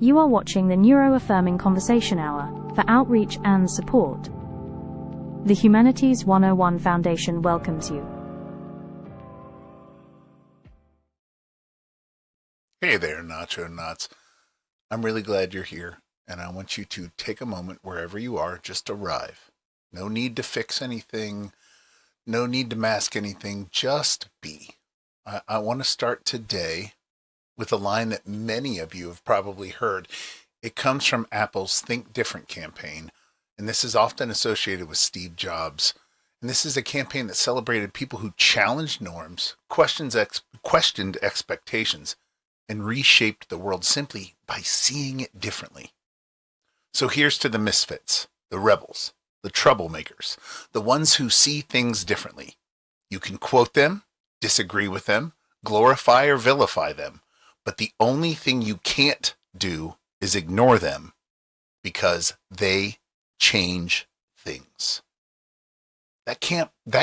You are watching the Neuro-Affirming Conversation Hour for outreach and support. The Humanities 101 Foundation welcomes you. Hey there, Nacho Knots. I'm really glad you're here, and I want you to take a moment wherever you are, just arrive. No need to fix anything, no need to mask anything, just be. I want to start today with a line that many of you have probably heard. It comes from Apple's Think Different campaign, and this is often associated with Steve Jobs. And this is a campaign that celebrated people who challenged norms, questioned expectations, and reshaped the world simply by seeing it differently. So here's to the misfits, the rebels, the troublemakers, the ones who see things differently. You can quote them, disagree with them, glorify or vilify them, but the only thing you can't do is ignore them because they change things. That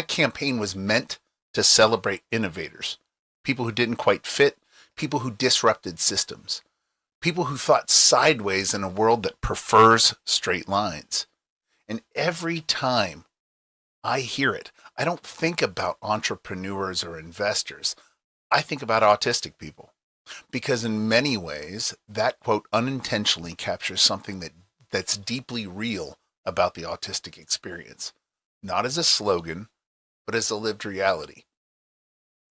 campaign was meant to celebrate innovators, people who didn't quite fit, people who disrupted systems, people who thought sideways in a world that prefers straight lines. And every time I hear it, I don't think about entrepreneurs or investors. I think about autistic people. Because in many ways, that quote unintentionally captures something that's deeply real about the autistic experience. Not as a slogan, but as a lived reality.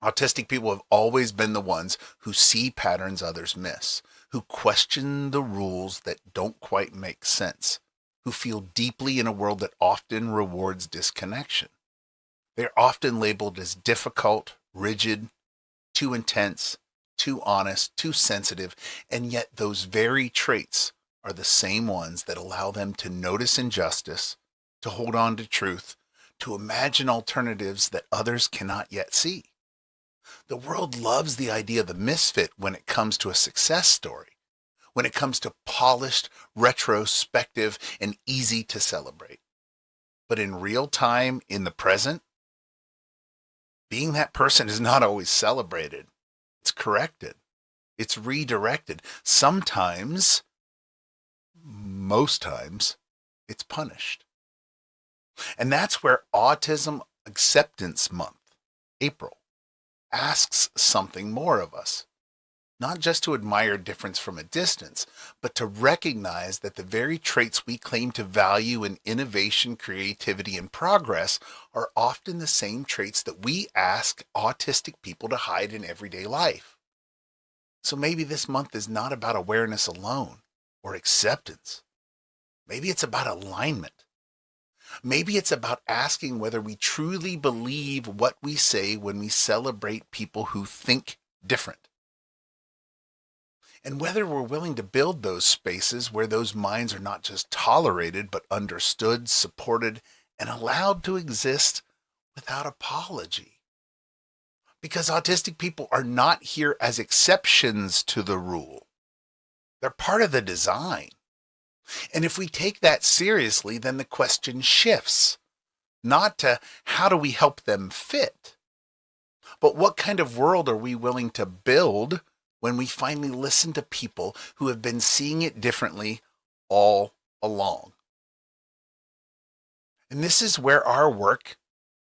Autistic people have always been the ones who see patterns others miss, who question the rules that don't quite make sense, who feel deeply in a world that often rewards disconnection. They're often labeled as difficult, rigid, too intense, too honest, too sensitive, and yet those very traits are the same ones that allow them to notice injustice, to hold on to truth, to imagine alternatives that others cannot yet see. The world loves the idea of the misfit when it comes to a success story, when it comes to polished, retrospective, and easy to celebrate. But in real time, in the present, being that person is not always celebrated. It's corrected. It's redirected. Sometimes, most times, it's punished. And that's where Autism Acceptance Month, April, asks something more of us. Not just to admire difference from a distance, but to recognize that the very traits we claim to value in innovation, creativity, and progress are often the same traits that we ask autistic people to hide in everyday life. So maybe this month is not about awareness alone or acceptance. Maybe it's about alignment. Maybe it's about asking whether we truly believe what we say when we celebrate people who think different. And whether we're willing to build those spaces where those minds are not just tolerated, but understood, supported, and allowed to exist without apology. Because autistic people are not here as exceptions to the rule. They're part of the design. And if we take that seriously, then the question shifts. Not to how do we help them fit, but what kind of world are we willing to build when we finally listen to people who have been seeing it differently all along. And this is where our work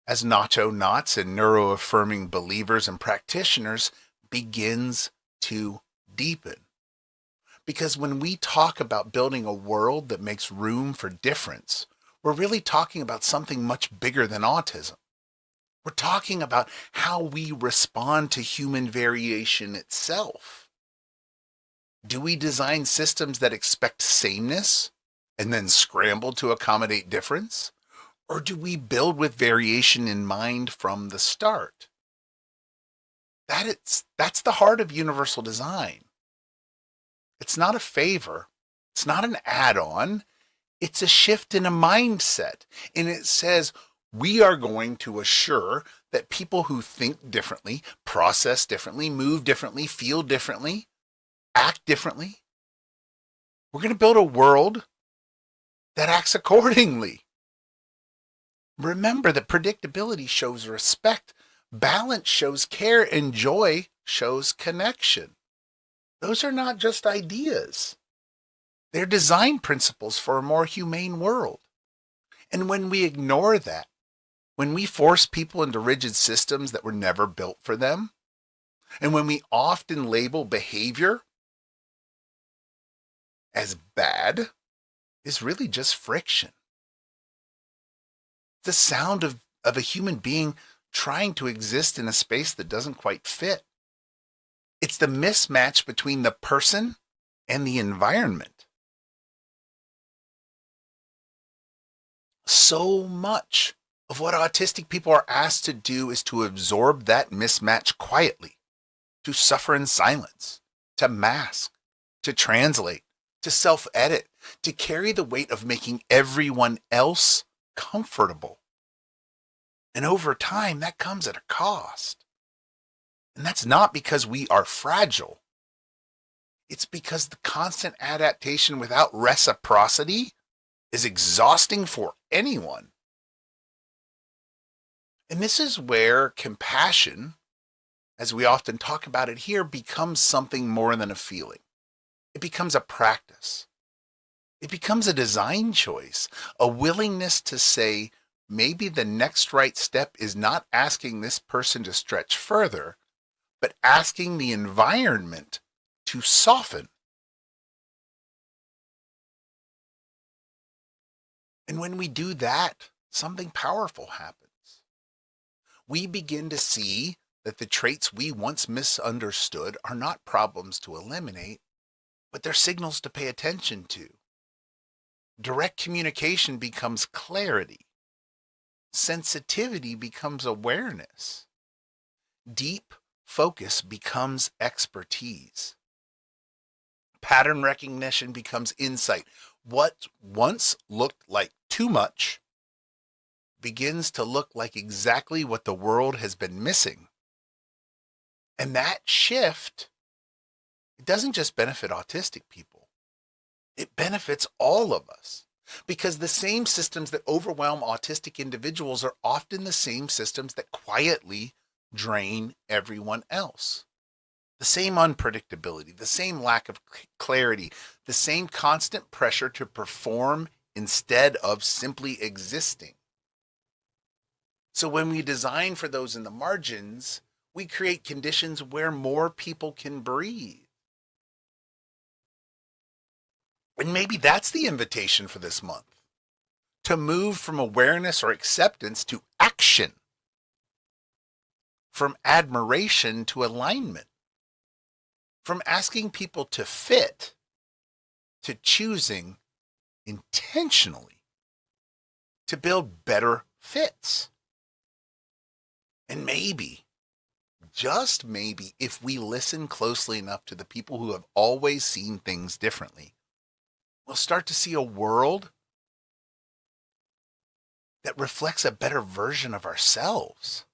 as Nacho Knots and neuro-affirming believers and practitioners begins to deepen. Because when we talk about building a world that makes room for difference, we're really talking about something much bigger than autism. We're talking about how we respond to human variation itself. Do we design systems that expect sameness and then scramble to accommodate difference? Or do we build with variation in mind from the start? That's the heart of universal design. It's not a favor. It's not an add-on. It's a shift in a mindset. And it says, we are going to assure that people who think differently, process differently, move differently, feel differently, act differently, we're going to build a world that acts accordingly. Remember that predictability shows respect, balance shows care, and joy shows connection. Those are not just ideas. They're design principles for a more humane world. And when we ignore that, when we force people into rigid systems that were never built for them, and when we often label behavior as bad, is really just friction. The sound of a human being trying to exist in a space that doesn't quite fit. It's the mismatch between the person and the environment. So much of what autistic people are asked to do is to absorb that mismatch quietly, to suffer in silence, to mask, to translate, to self-edit, to carry the weight of making everyone else comfortable. And over time, that comes at a cost. And that's not because we are fragile. It's because the constant adaptation without reciprocity is exhausting for anyone. And this is where compassion, as we often talk about it here, becomes something more than a feeling. It becomes a practice. It becomes a design choice, a willingness to say, maybe the next right step is not asking this person to stretch further, but asking the environment to soften. And when we do that, something powerful happens. We begin to see that the traits we once misunderstood are not problems to eliminate, but they're signals to pay attention to. Direct communication becomes clarity. Sensitivity becomes awareness. Deep focus becomes expertise. Pattern recognition becomes insight. What once looked like too much begins to look like exactly what the world has been missing. And that shift, it doesn't just benefit autistic people. It benefits all of us, because the same systems that overwhelm autistic individuals are often the same systems that quietly drain everyone else. The same unpredictability, the same lack of clarity, the same constant pressure to perform instead of simply existing. So when we design for those in the margins, we create conditions where more people can breathe. And maybe that's the invitation for this month, to move from awareness or acceptance to action, from admiration to alignment, from asking people to fit to choosing intentionally to build better fits. And maybe, just maybe, if we listen closely enough to the people who have always seen things differently, we'll start to see a world that reflects a better version of ourselves.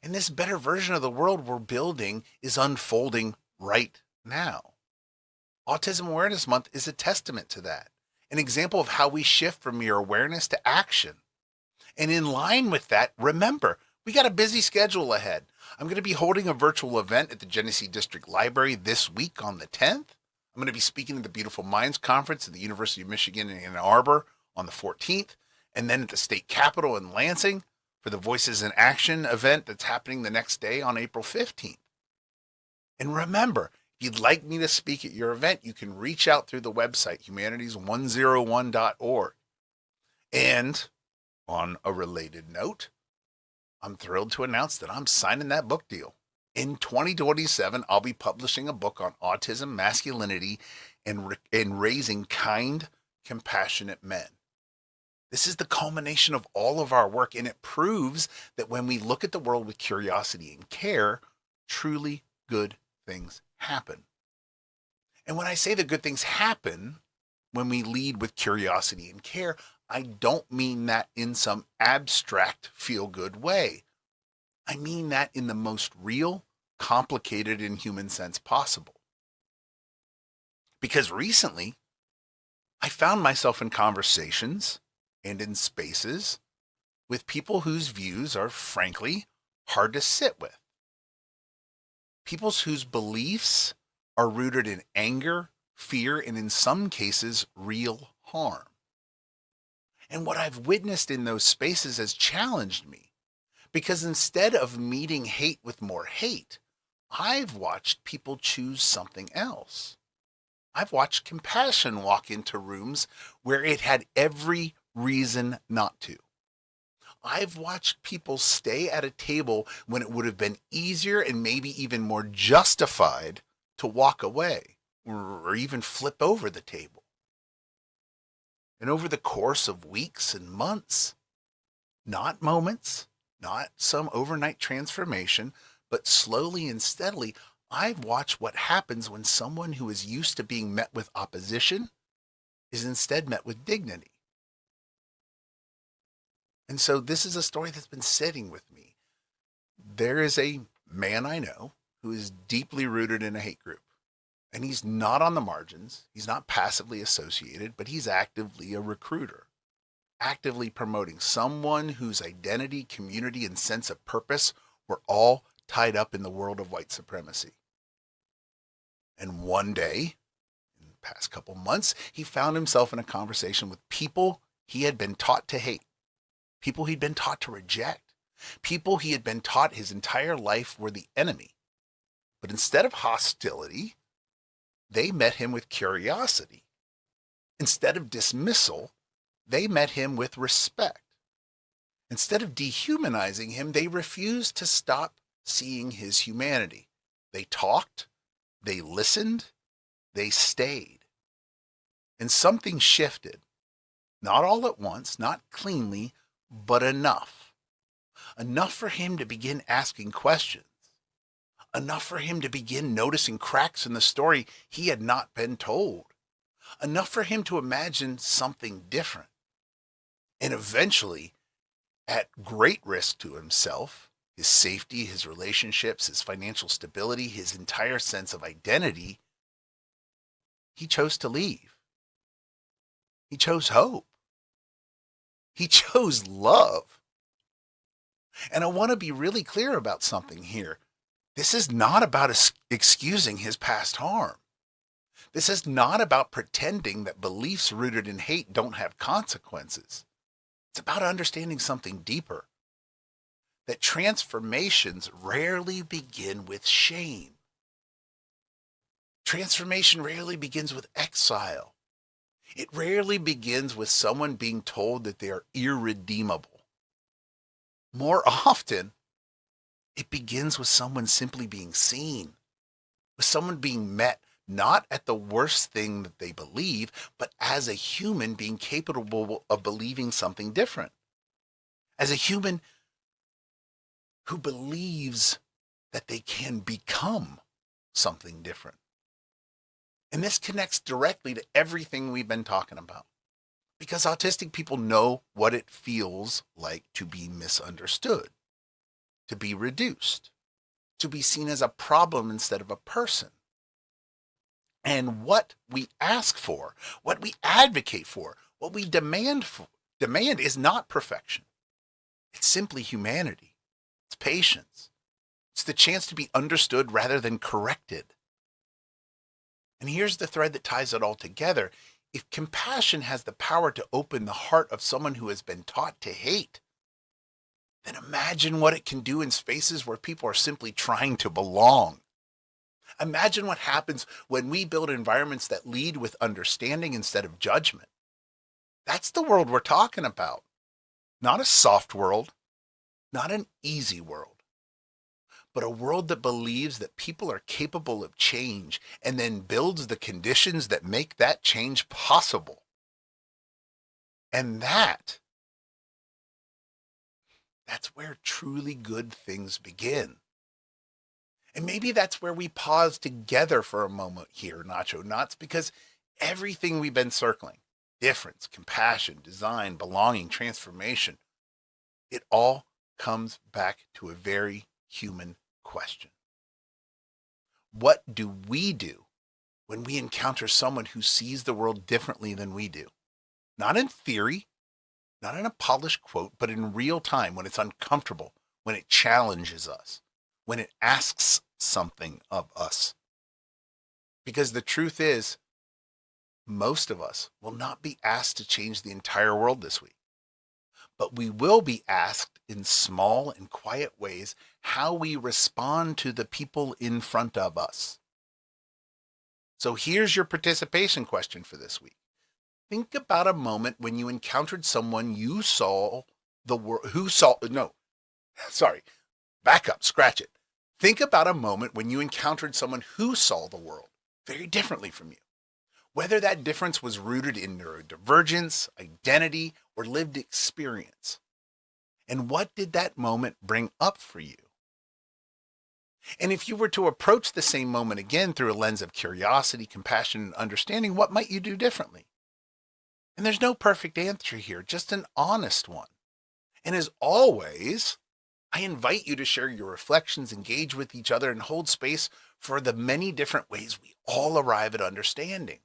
And this better version of the world we're building is unfolding right now. Autism Awareness Month is a testament to that, an example of how we shift from mere awareness to action. And in line with that, remember, we got a busy schedule ahead. I'm going to be holding a virtual event at the Genesee District Library this week on the 10th. I'm going to be speaking at the Beautiful Minds Conference at the University of Michigan in Ann Arbor on the 14th, and then at the State Capitol in Lansing for the Voices in Action event that's happening the next day on April 15th. And remember, if you'd like me to speak at your event, you can reach out through the website, humanities101.org. And on a related note, I'm thrilled to announce that I'm signing that book deal. In 2027, I'll be publishing a book on autism, masculinity, and raising kind, compassionate men. This is the culmination of all of our work, and it proves that when we look at the world with curiosity and care, truly good things happen. And when I say that good things happen, when we lead with curiosity and care, I don't mean that in some abstract feel-good way. I mean that in the most real, complicated, and human sense possible. Because recently, I found myself in conversations and in spaces with people whose views are, frankly, hard to sit with. People whose beliefs are rooted in anger, fear, and in some cases, real harm. And what I've witnessed in those spaces has challenged me because instead of meeting hate with more hate, I've watched people choose something else. I've watched compassion walk into rooms where it had every reason not to. I've watched people stay at a table when it would have been easier and maybe even more justified to walk away or even flip over the table. And over the course of weeks and months, not moments, not some overnight transformation, but slowly and steadily, I've watched what happens when someone who is used to being met with opposition is instead met with dignity. And so this is a story that's been sitting with me. There is a man I know who is deeply rooted in a hate group. And he's not on the margins. He's not passively associated, but he's actively a recruiter, actively promoting someone whose identity, community, and sense of purpose were all tied up in the world of white supremacy. And one day, in the past couple months, he found himself in a conversation with people he had been taught to hate, people he'd been taught to reject, people he had been taught his entire life were the enemy. But instead of hostility, they met him with curiosity. Instead of dismissal, they met him with respect. Instead of dehumanizing him, they refused to stop seeing his humanity. They talked, they listened, they stayed. And something shifted. Not all at once, not cleanly, but enough. Enough for him to begin asking questions. Enough for him to begin noticing cracks in the story he had not been told. Enough for him to imagine something different. And eventually, at great risk to himself, his safety, his relationships, his financial stability, his entire sense of identity, he chose to leave. He chose hope. He chose love. And I want to be really clear about something here. This is not about excusing his past harm. This is not about pretending that beliefs rooted in hate don't have consequences. It's about understanding something deeper. That transformations rarely begin with shame. Transformation rarely begins with exile. It rarely begins with someone being told that they are irredeemable. More often, it begins with someone simply being seen, with someone being met not at the worst thing that they believe, but as a human being capable of believing something different. As a human who believes that they can become something different. And this connects directly to everything we've been talking about. Because autistic people know what it feels like to be misunderstood, to be reduced, to be seen as a problem instead of a person. And what we ask for, what we advocate for, what we demand is not perfection. It's simply humanity. It's patience. It's the chance to be understood rather than corrected. And here's the thread that ties it all together. If compassion has the power to open the heart of someone who has been taught to hate, then imagine what it can do in spaces where people are simply trying to belong. Imagine what happens when we build environments that lead with understanding instead of judgment. That's the world we're talking about. Not a soft world, not an easy world, but a world that believes that people are capable of change and then builds the conditions that make that change possible. And that's where truly good things begin. And maybe that's where we pause together for a moment here, Nacho Knots, because everything we've been circling, difference, compassion, design, belonging, transformation, it all comes back to a very human question. What do we do when we encounter someone who sees the world differently than we do? Not in theory, not in a polished quote, but in real time when it's uncomfortable, when it challenges us, when it asks something of us. Because the truth is, most of us will not be asked to change the entire world this week, but we will be asked in small and quiet ways how we respond to the people in front of us. So here's your participation question for this week. Think about a moment when you encountered someone you saw the world, back up, scratch it. Think about a moment when you encountered someone who saw the world very differently from you. Whether that difference was rooted in neurodivergence, identity, or lived experience. And what did that moment bring up for you? And if you were to approach the same moment again through a lens of curiosity, compassion, and understanding, what might you do differently? And there's no perfect answer here, just an honest one. And as always, I invite you to share your reflections, engage with each other, and hold space for the many different ways we all arrive at understanding.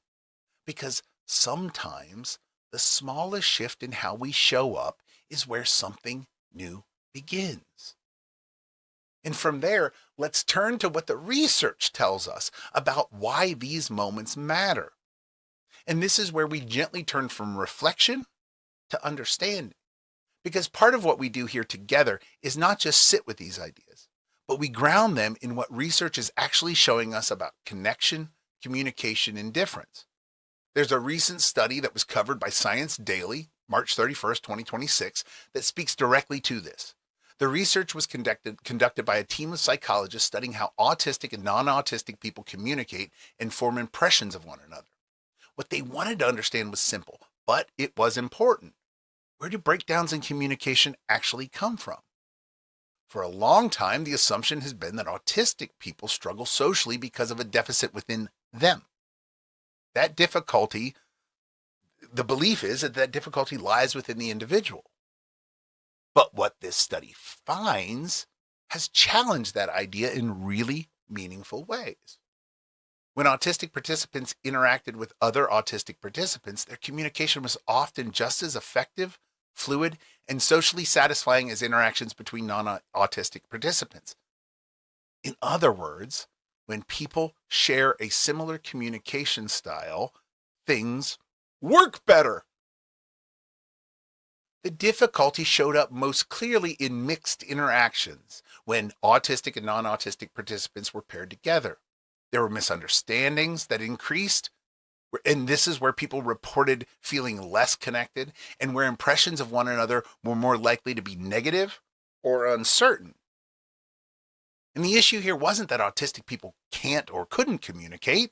Because sometimes the smallest shift in how we show up is where something new begins. And from there, let's turn to what the research tells us about why these moments matter. And this is where we gently turn from reflection to understanding. Because part of what we do here together is not just sit with these ideas, but we ground them in what research is actually showing us about connection, communication, and difference. There's a recent study that was covered by Science Daily, March 31st, 2026, that speaks directly to this. The research was conducted by a team of psychologists studying how autistic and non-autistic people communicate and form impressions of one another. What they wanted to understand was simple, but it was important. Where do breakdowns in communication actually come from? For a long time, the assumption has been that autistic people struggle socially because of a deficit within them. That difficulty, the belief is that difficulty lies within the individual. But what this study finds has challenged that idea in really meaningful ways. When autistic participants interacted with other autistic participants, their communication was often just as effective, fluid, and socially satisfying as interactions between non-autistic participants. In other words, when people share a similar communication style, things work better. The difficulty showed up most clearly in mixed interactions when autistic and non-autistic participants were paired together. There were misunderstandings that increased, and this is where people reported feeling less connected and where impressions of one another were more likely to be negative or uncertain. And the issue here wasn't that autistic people can't or couldn't communicate.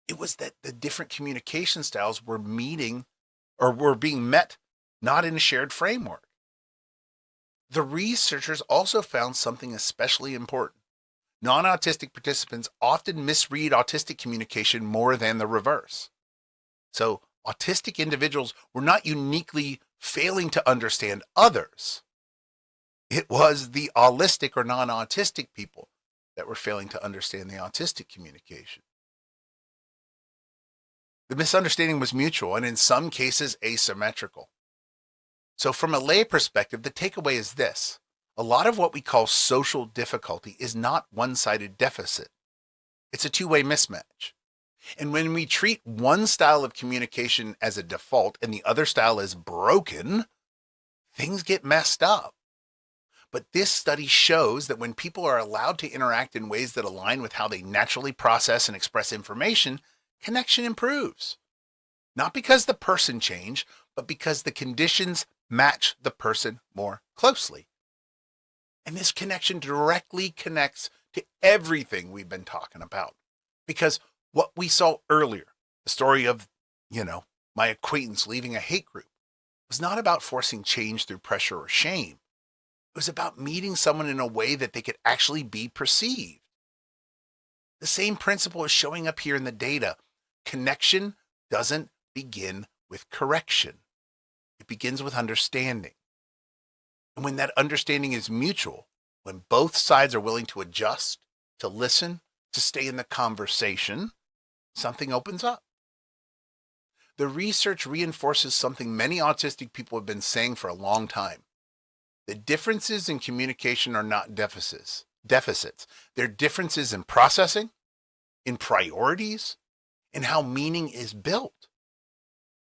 It was that the different communication styles were being met not in a shared framework. The researchers also found something especially important. Non-autistic participants often misread autistic communication more than the reverse. So autistic individuals were not uniquely failing to understand others. It was the allistic or non-autistic people that were failing to understand the autistic communication. The misunderstanding was mutual and in some cases asymmetrical. So from a lay perspective, the takeaway is this. A lot of what we call social difficulty is not one-sided deficit. It's a two-way mismatch. And when we treat one style of communication as a default and the other style as broken, things get messed up. But this study shows that when people are allowed to interact in ways that align with how they naturally process and express information, connection improves. Not because the person changed, but because the conditions match the person more closely. And this connection directly connects to everything we've been talking about. Because what we saw earlier, the story of, my acquaintance leaving a hate group, was not about forcing change through pressure or shame. It was about meeting someone in a way that they could actually be perceived. The same principle is showing up here in the data. Connection doesn't begin with correction. It begins with understanding. And when that understanding is mutual, when both sides are willing to adjust, to listen, to stay in the conversation, something opens up. The research reinforces something many autistic people have been saying for a long time. The differences in communication are not deficits. They're differences in processing, in priorities, in how meaning is built.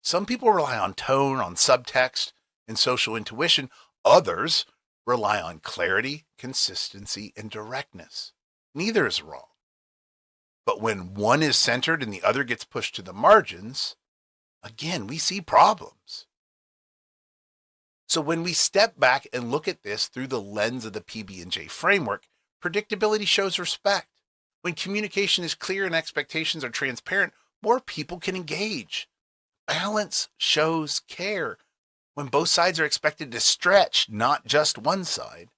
Some people rely on tone, on subtext, and social intuition. Others rely on clarity, consistency, and directness. Neither is wrong. But when one is centered and the other gets pushed to the margins, again, we see problems. So when we step back and look at this through the lens of the PB&J framework, predictability shows respect. When communication is clear and expectations are transparent, more people can engage. Balance shows care. When both sides are expected to stretch, not just one side,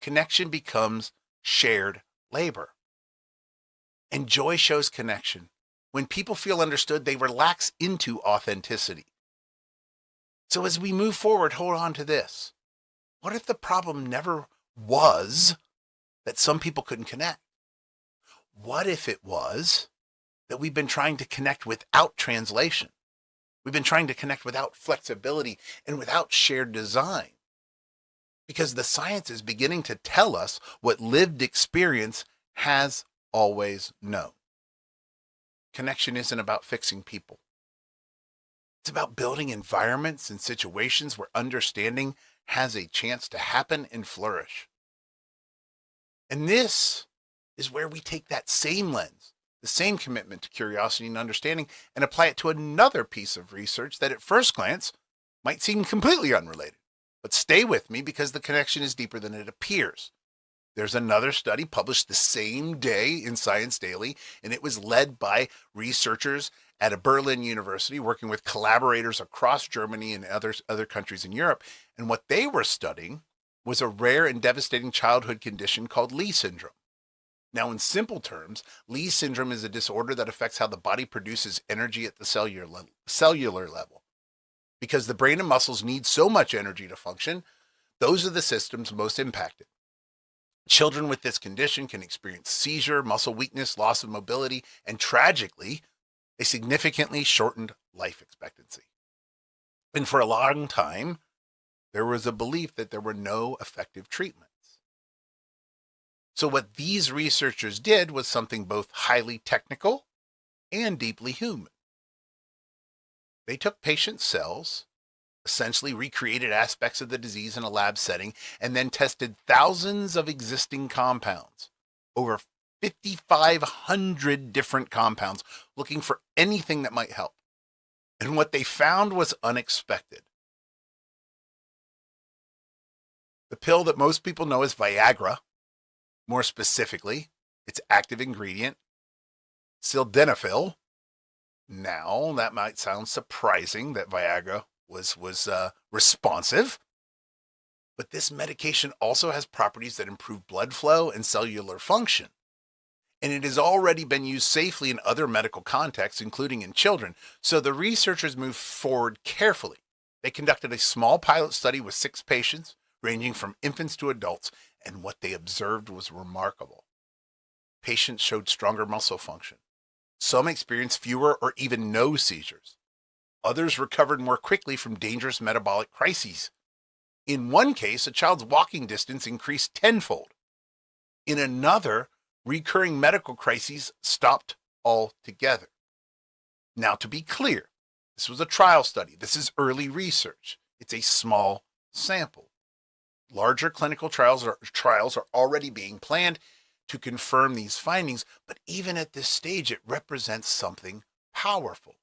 connection becomes shared labor. And joy shows connection. When people feel understood, they relax into authenticity. So as we move forward, hold on to this. What if the problem never was that some people couldn't connect? What if it was that we've been trying to connect without translation? We've been trying to connect without flexibility and without shared design. Because the science is beginning to tell us what lived experience has always known. Connection isn't about fixing people. It's about building environments and situations where understanding has a chance to happen and flourish. And this is where we take that same lens, the same commitment to curiosity and understanding, and apply it to another piece of research that at first glance might seem completely unrelated. But stay with me because the connection is deeper than it appears. There's another study published the same day in Science Daily, and it was led by researchers at a Berlin university working with collaborators across Germany and other countries in Europe. And what they were studying was a rare and devastating childhood condition called Lee syndrome. Now, in simple terms, Lee syndrome is a disorder that affects how the body produces energy at the cellular level. Because the brain and muscles need so much energy to function, those are the systems most impacted. Children with this condition can experience seizure, muscle weakness, loss of mobility, and tragically, a significantly shortened life expectancy. And for a long time, there was a belief that there were no effective treatments. So what these researchers did was something both highly technical and deeply human. They took patient cells, essentially recreated aspects of the disease in a lab setting, and then tested thousands of existing compounds, over 5,500 different compounds, looking for anything that might help. And what they found was unexpected. The pill that most people know as Viagra, more specifically, its active ingredient, sildenafil. Now, that might sound surprising that Viagra was responsive, but this medication also has properties that improve blood flow and cellular function. And it has already been used safely in other medical contexts, including in children. So the researchers moved forward carefully. They conducted a small pilot study with 6 patients, ranging from infants to adults, and what they observed was remarkable. Patients showed stronger muscle function. Some experienced fewer or even no seizures. Others recovered more quickly from dangerous metabolic crises. In one case, a child's walking distance increased tenfold. In another, recurring medical crises stopped altogether. Now, to be clear, this was a trial study. This is early research. It's a small sample. Larger clinical trials are already being planned to confirm these findings, but even at this stage, it represents something powerful.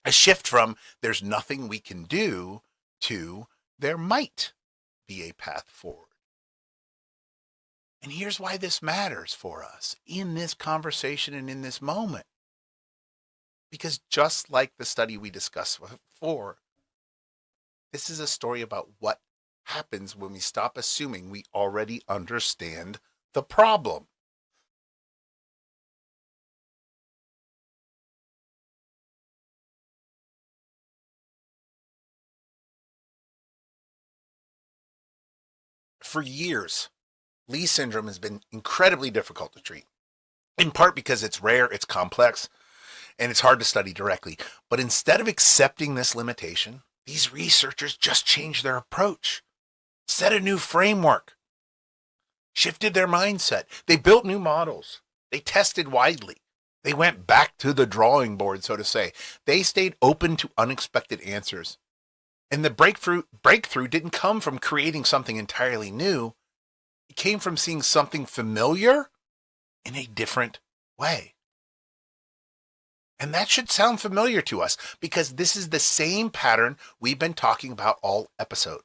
A shift from there's nothing we can do to there might be a path forward. And here's why this matters for us in this conversation and in this moment. Because just like the study we discussed before, this is a story about what happens when we stop assuming we already understand the problem. For years, Lee syndrome has been incredibly difficult to treat, in part because it's rare, it's complex, and it's hard to study directly. But instead of accepting this limitation, these researchers just changed their approach, set a new framework, shifted their mindset. They built new models. They tested widely. They went back to the drawing board, so to say. They stayed open to unexpected answers. And the breakthrough didn't come from creating something entirely new. It came from seeing something familiar in a different way. And that should sound familiar to us because this is the same pattern we've been talking about all episode.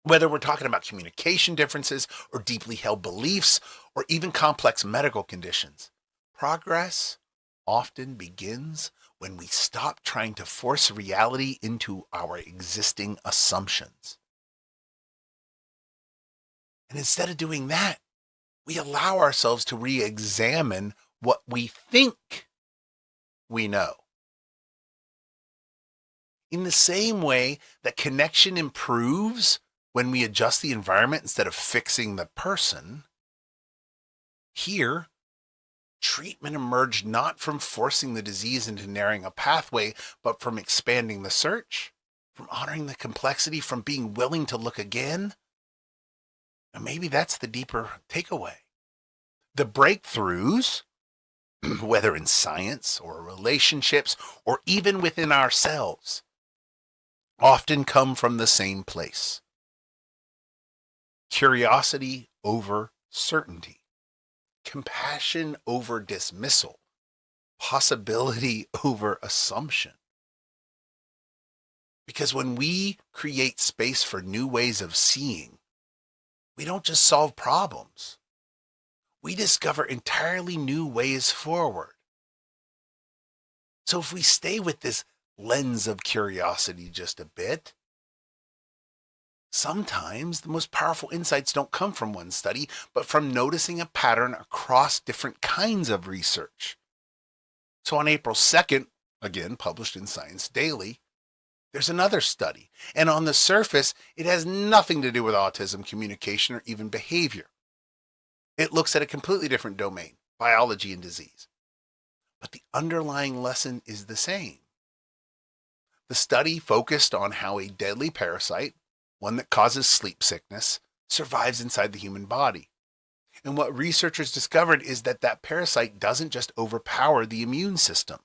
Whether we're talking about communication differences or deeply held beliefs or even complex medical conditions, progress often begins when we stop trying to force reality into our existing assumptions. And instead of doing that, we allow ourselves to re-examine what we think we know. In the same way that connection improves when we adjust the environment instead of fixing the person, here, treatment emerged not from forcing the disease into narrowing a pathway, but from expanding the search, from honoring the complexity, from being willing to look again. And maybe that's the deeper takeaway. The breakthroughs, whether in science or relationships or even within ourselves, often come from the same place. Curiosity over certainty, compassion over dismissal, possibility over assumption. Because when we create space for new ways of seeing, we don't just solve problems. We discover entirely new ways forward. So if we stay with this lens of curiosity just a bit, sometimes the most powerful insights don't come from one study, but from noticing a pattern across different kinds of research. So on April 2nd, again published in Science Daily, there's another study. And on the surface, it has nothing to do with autism, communication, or even behavior. It looks at a completely different domain, biology and disease. But the underlying lesson is the same. The study focused on how a deadly parasite, one that causes sleep sickness, survives inside the human body. And what researchers discovered is that that parasite doesn't just overpower the immune system.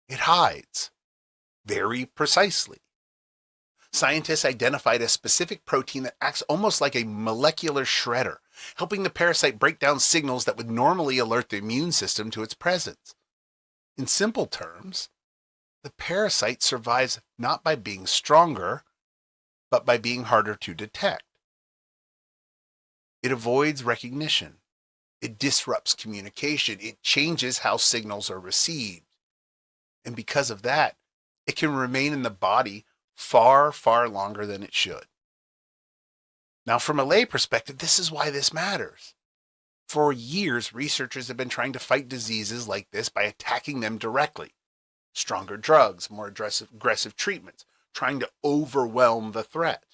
It hides very precisely. Scientists identified a specific protein that acts almost like a molecular shredder, helping the parasite break down signals that would normally alert the immune system to its presence. In simple terms, the parasite survives not by being stronger, but by being harder to detect. It avoids recognition. It disrupts communication. It changes how signals are received. And because of that, it can remain in the body far, far longer than it should. Now, from a lay perspective, this is why this matters. For years, researchers have been trying to fight diseases like this by attacking them directly. Stronger drugs, more aggressive treatments, trying to overwhelm the threat.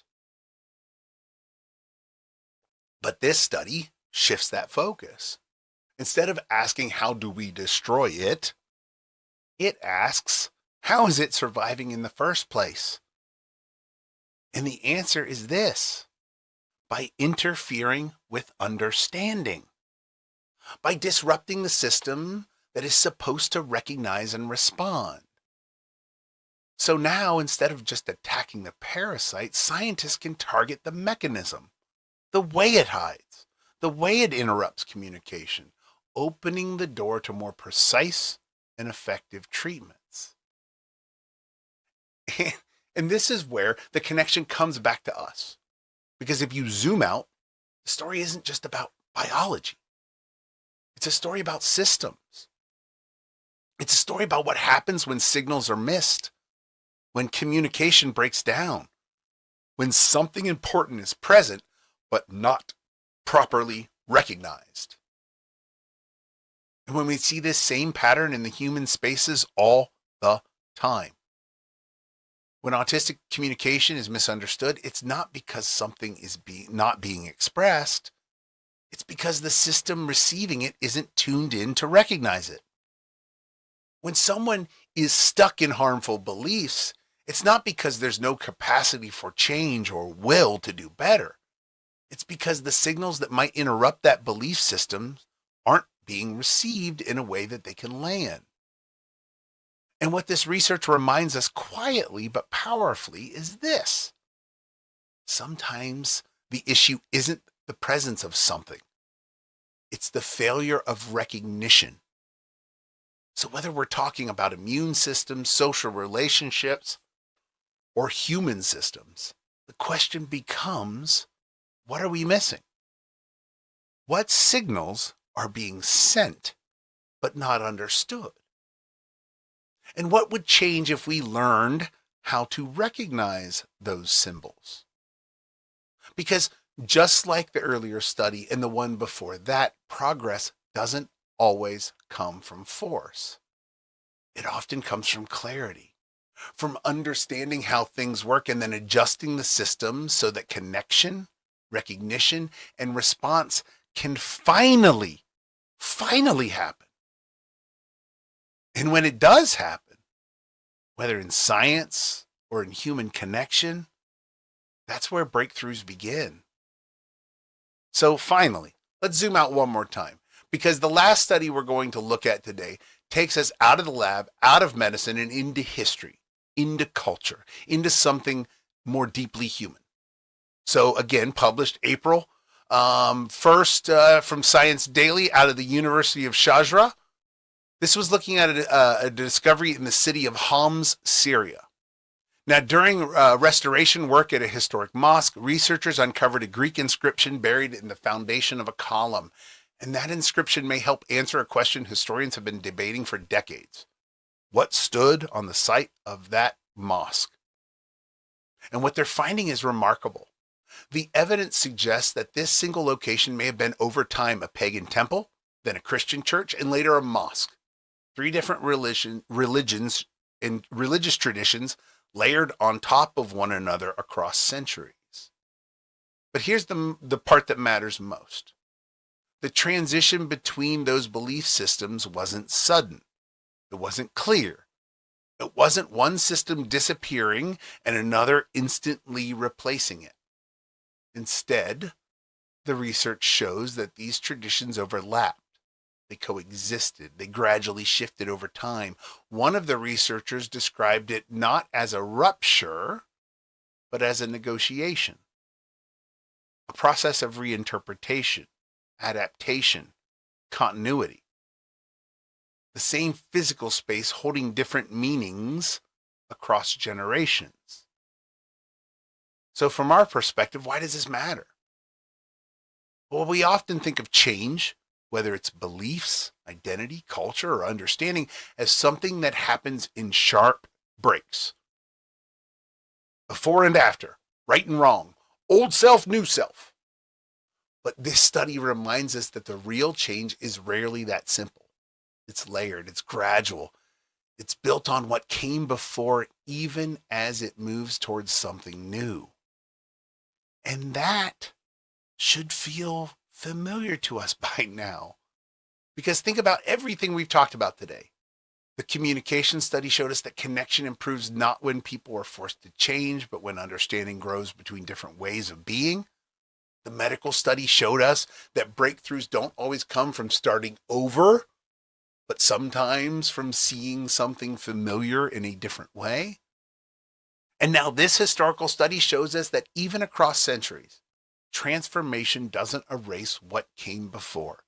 But this study shifts that focus. Instead of asking, how do we destroy it? It asks, how is it surviving in the first place? And the answer is this: by interfering with understanding, by disrupting the system that is supposed to recognize and respond. So now, instead of just attacking the parasite, scientists can target the mechanism, the way it hides, the way it interrupts communication, opening the door to more precise and effective treatments. And this is where the connection comes back to us. Because if you zoom out, the story isn't just about biology. It's a story about systems. It's a story about what happens when signals are missed, when communication breaks down, when something important is present but not properly recognized. And when we see this same pattern in the human spaces all the time. When autistic communication is misunderstood, it's not because something is not being expressed. It's because the system receiving it isn't tuned in to recognize it. When someone is stuck in harmful beliefs, it's not because there's no capacity for change or will to do better. It's because the signals that might interrupt that belief system aren't being received in a way that they can land. And what this research reminds us quietly but powerfully is this. Sometimes the issue isn't the presence of something. It's the failure of recognition. So whether we're talking about immune systems, social relationships, or human systems, the question becomes, what are we missing? What signals are being sent but not understood? And what would change if we learned how to recognize those symbols? Because just like the earlier study and the one before that, progress doesn't always come from force. It often comes from clarity, from understanding how things work and then adjusting the system so that connection, recognition, and response can finally happen. And when it does happen, whether in science or in human connection, that's where breakthroughs begin. So finally, let's zoom out one more time, because the last study we're going to look at today takes us out of the lab, out of medicine, and into history, into culture, into something more deeply human. So again, published April 1st from Science Daily out of the University of Sharjah. This was looking at a discovery in the city of Homs, Syria. Now, during restoration work at a historic mosque, researchers uncovered a Greek inscription buried in the foundation of a column. And that inscription may help answer a question historians have been debating for decades. What stood on the site of that mosque? And what they're finding is remarkable. The evidence suggests that this single location may have been over time a pagan temple, then a Christian church, and later a mosque. 3 different religions and religious traditions layered on top of one another across centuries. But here's the part that matters most. The transition between those belief systems wasn't sudden. It wasn't clear. It wasn't one system disappearing and another instantly replacing it. Instead, the research shows that these traditions overlapped. They coexisted. They gradually shifted over time. One of the researchers described it not as a rupture, but as a negotiation, a process of reinterpretation, adaptation, continuity. The same physical space holding different meanings across generations. So from our perspective, why does this matter? Well, we often think of change, whether it's beliefs, identity, culture, or understanding, as something that happens in sharp breaks. Before and after, right and wrong, old self, new self. But this study reminds us that the real change is rarely that simple. It's layered, it's gradual, it's built on what came before, even as it moves towards something new. And that should feel familiar to us by now. Because think about everything we've talked about today. The communication study showed us that connection improves not when people are forced to change, but when understanding grows between different ways of being. The medical study showed us that breakthroughs don't always come from starting over, but sometimes from seeing something familiar in a different way. And now this historical study shows us that even across centuries, transformation doesn't erase what came before.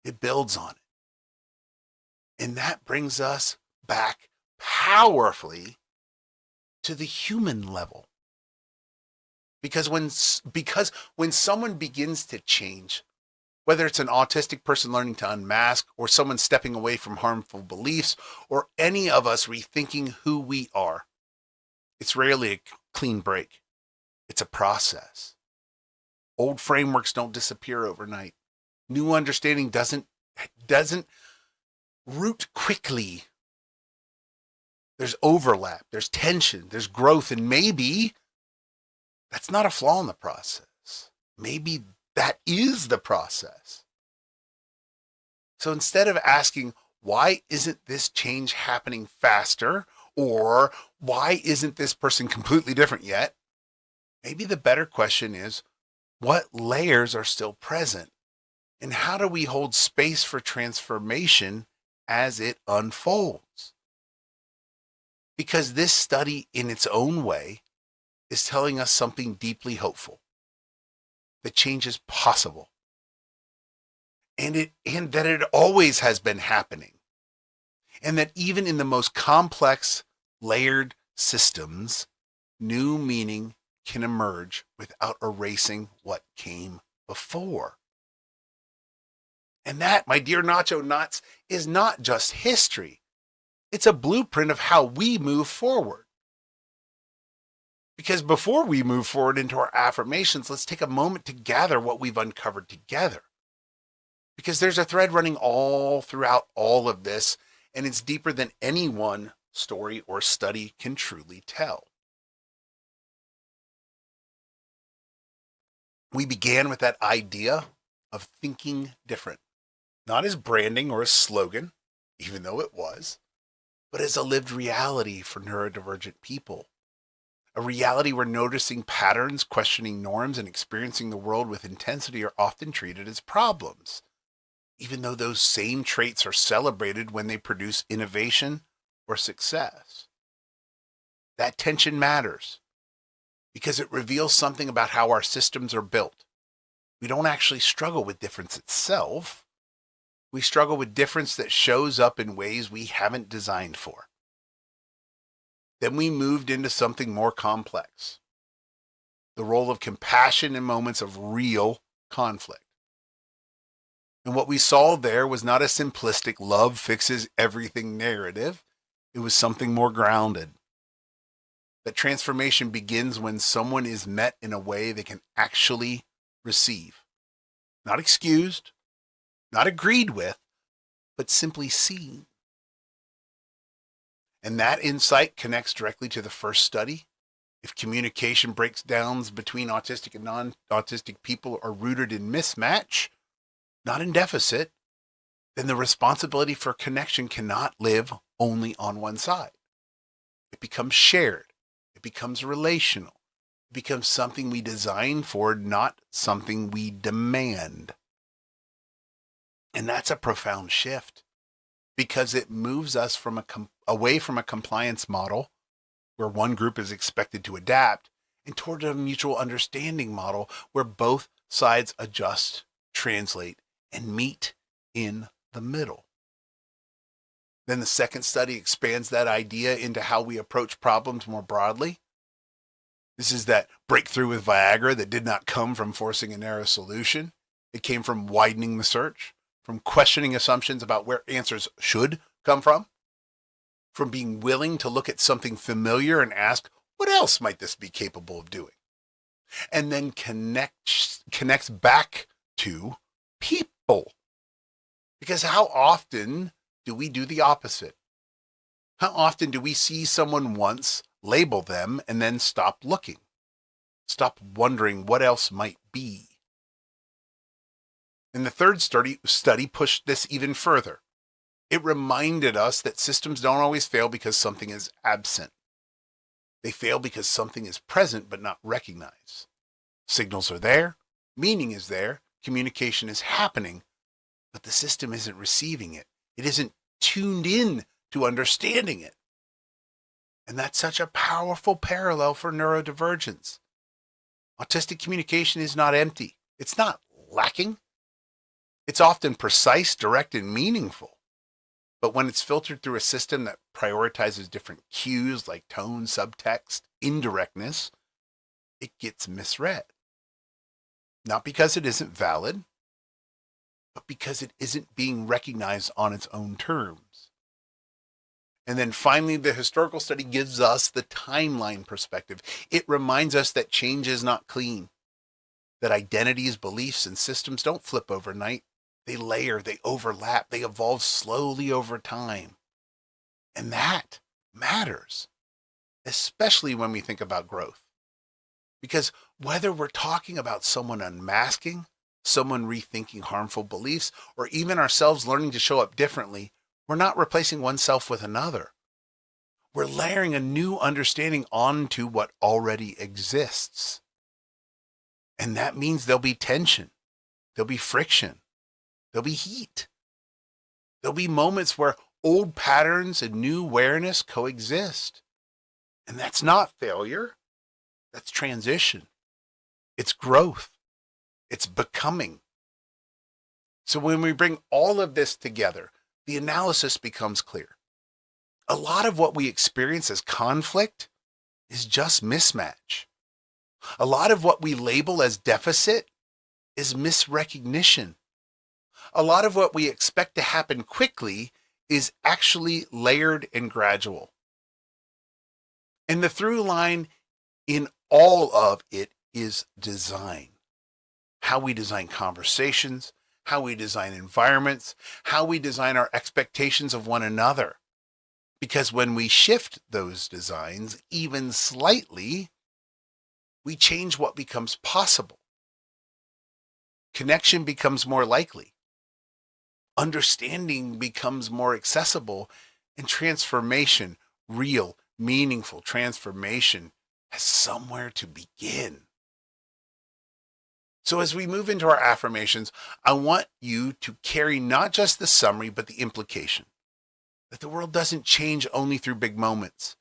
It builds on it. And that brings us back powerfully to the human level. Because when someone begins to change, whether it's an autistic person learning to unmask, or someone stepping away from harmful beliefs, or any of us rethinking who we are, it's rarely a clean break. It's a process. Old frameworks don't disappear overnight. New understanding doesn't root quickly. There's overlap, there's tension, there's growth, and maybe that's not a flaw in the process. Maybe that is the process. So instead of asking, why isn't this change happening faster? Or why isn't this person completely different yet? Maybe the better question is, what layers are still present? And how do we hold space for transformation as it unfolds? Because this study in its own way is telling us something deeply hopeful, that change is possible, and that it always has been happening, and that even in the most complex, layered systems, new meaning can emerge without erasing what came before. And that, my dear Nacho Knots, is not just history. It's a blueprint of how we move forward. Because before we move forward into our affirmations, let's take a moment to gather what we've uncovered together. Because there's a thread running all throughout all of this, and it's deeper than any one story or study can truly tell. We began with that idea of thinking different, not as branding or a slogan, even though it was, but as a lived reality for neurodivergent people. A reality where noticing patterns, questioning norms, and experiencing the world with intensity are often treated as problems, even though those same traits are celebrated when they produce innovation or success. That tension matters because it reveals something about how our systems are built. We don't actually struggle with difference itself. We struggle with difference that shows up in ways we haven't designed for. Then we moved into something more complex, the role of compassion in moments of real conflict. And what we saw there was not a simplistic love fixes everything narrative. It was something more grounded. That transformation begins when someone is met in a way they can actually receive. Not excused, not agreed with, but simply seen. And that insight connects directly to the first study. If communication breakdowns between autistic and non-autistic people are rooted in mismatch, not in deficit, then the responsibility for connection cannot live only on one side. It becomes shared. It becomes relational. It becomes something we design for, not something we demand. And that's a profound shift because it moves us from away from a compliance model where one group is expected to adapt and toward a mutual understanding model where both sides adjust, translate, and meet in the middle. Then the second study expands that idea into how we approach problems more broadly. This is that breakthrough with Viagra that did not come from forcing a narrow solution. It came from widening the search, from questioning assumptions about where answers should come from being willing to look at something familiar and ask, what else might this be capable of doing? And then connects back to people. Because how often do we do the opposite? How often do we see someone once, label them, and then stop looking? Stop wondering what else might be. And the third study pushed this even further. It reminded us that systems don't always fail because something is absent. They fail because something is present but not recognized. Signals are there, meaning is there, communication is happening, but the system isn't receiving it. It isn't tuned in to understanding it. And that's such a powerful parallel for neurodivergence. Autistic communication is not empty. It's not lacking. It's often precise, direct, and meaningful. But when it's filtered through a system that prioritizes different cues like tone, subtext, indirectness, it gets misread. Not because it isn't valid, but because it isn't being recognized on its own terms. And then finally, the historical study gives us the timeline perspective. It reminds us that change is not clean, that identities, beliefs, and systems don't flip overnight. They layer, they overlap, they evolve slowly over time. And that matters, especially when we think about growth. Because whether we're talking about someone unmasking, someone rethinking harmful beliefs, or even ourselves learning to show up differently, we're not replacing oneself with another. We're layering a new understanding onto what already exists. And that means there'll be tension, there'll be friction, There'll be heat. There'll be moments where old patterns and new awareness coexist. And that's not failure. That's transition. It's growth. It's becoming. So when we bring all of this together, the analysis becomes clear. A lot of what we experience as conflict is just mismatch. A lot of what we label as deficit is misrecognition. A lot of what we expect to happen quickly is actually layered and gradual. And the through line in all of it is design. How we design conversations, how we design environments, how we design our expectations of one another. Because when we shift those designs even slightly, we change what becomes possible. Connection becomes more likely. Understanding becomes more accessible, and transformation, real, meaningful transformation, has somewhere to begin. So as we move into our affirmations, I want you to carry not just the summary, but the implication that the world doesn't change only through big moments.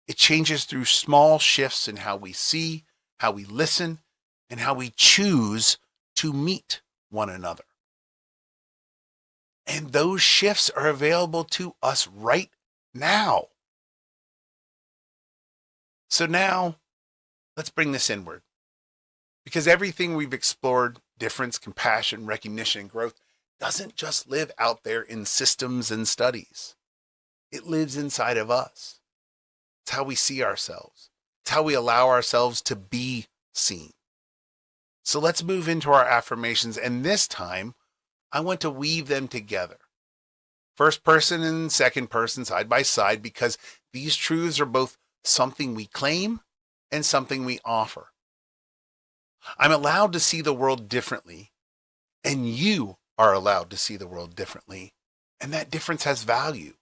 It changes through small shifts in how we see, how we listen, and how we choose to meet one another. And those shifts are available to us right now. So now, let's bring this inward. Because everything we've explored, difference, compassion, recognition, and growth, doesn't just live out there in systems and studies. It lives inside of us. It's how we see ourselves. It's how we allow ourselves to be seen. So let's move into our affirmations, and this time, I want to weave them together. First person and second person side by side, because these truths are both something we claim and something we offer. I'm allowed to see the world differently, and you are allowed to see the world differently, and that difference has value.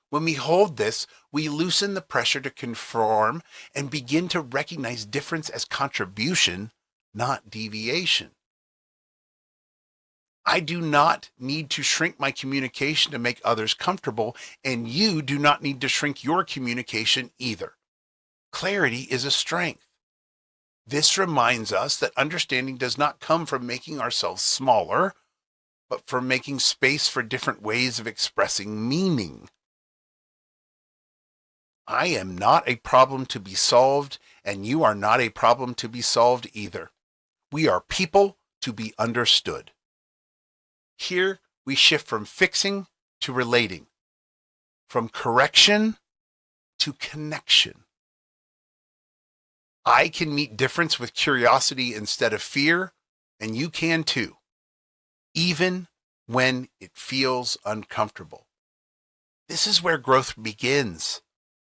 When we hold this, we loosen the pressure to conform and begin to recognize difference as contribution, not deviation. I do not need to shrink my communication to make others comfortable, and you do not need to shrink your communication either. Clarity is a strength. This reminds us that understanding does not come from making ourselves smaller, but from making space for different ways of expressing meaning. I am not a problem to be solved, and you are not a problem to be solved either. We are people to be understood. Here, we shift from fixing to relating, from correction to connection. I can meet difference with curiosity instead of fear, and you can too, even when it feels uncomfortable. This is where growth begins,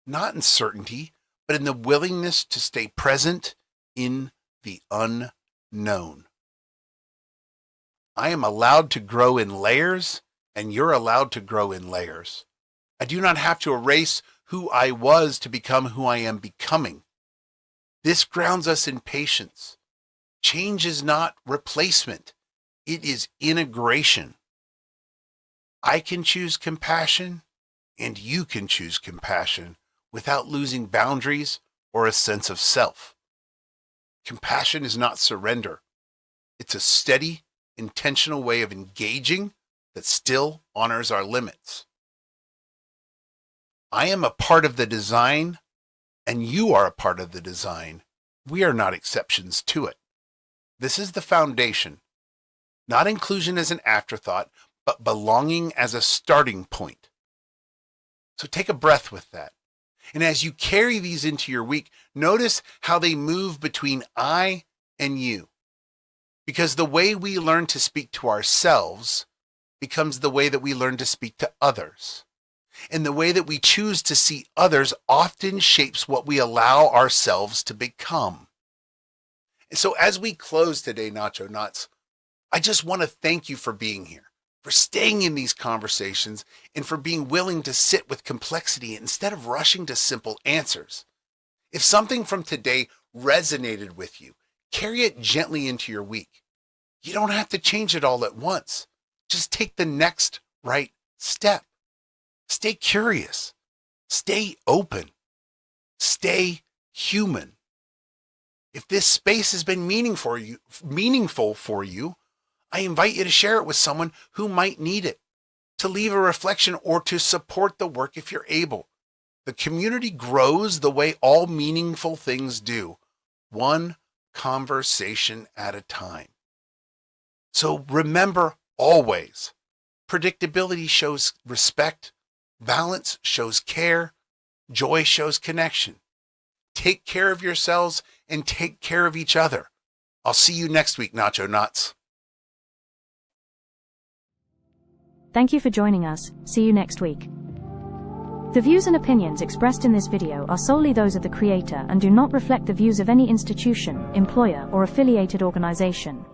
not in certainty, but in the willingness to stay present in the unknown. I am allowed to grow in layers, and you're allowed to grow in layers. I do not have to erase who I was to become who I am becoming. This grounds us in patience. Change is not replacement. It is integration. I can choose compassion, and you can choose compassion without losing boundaries or a sense of self. Compassion is not surrender. It's a steady, intentional way of engaging that still honors our limits. I am a part of the design, and you are a part of the design. We are not exceptions to it. This is the foundation, not inclusion as an afterthought, but belonging as a starting point. So take a breath with that. And as you carry these into your week, notice how they move between I and you. Because the way we learn to speak to ourselves becomes the way that we learn to speak to others. And the way that we choose to see others often shapes what we allow ourselves to become. And so as we close today, Nacho Knots, I just want to thank you for being here, for staying in these conversations, and for being willing to sit with complexity instead of rushing to simple answers. If something from today resonated with you, carry it gently into your week. You don't have to change it all at once. Just take the next right step. Stay curious. Stay open. Stay human. If this space has been meaningful for you, I invite you to share it with someone who might need it, to leave a reflection or to support the work if you're able. The community grows the way all meaningful things do, one conversation at a time. So remember always, predictability shows respect, balance shows care, joy shows connection. Take care of yourselves and take care of each other. I'll see you next week, Nacho Knots. Thank you for joining us. See you next week. The views and opinions expressed in this video are solely those of the creator and do not reflect the views of any institution, employer, or affiliated organization.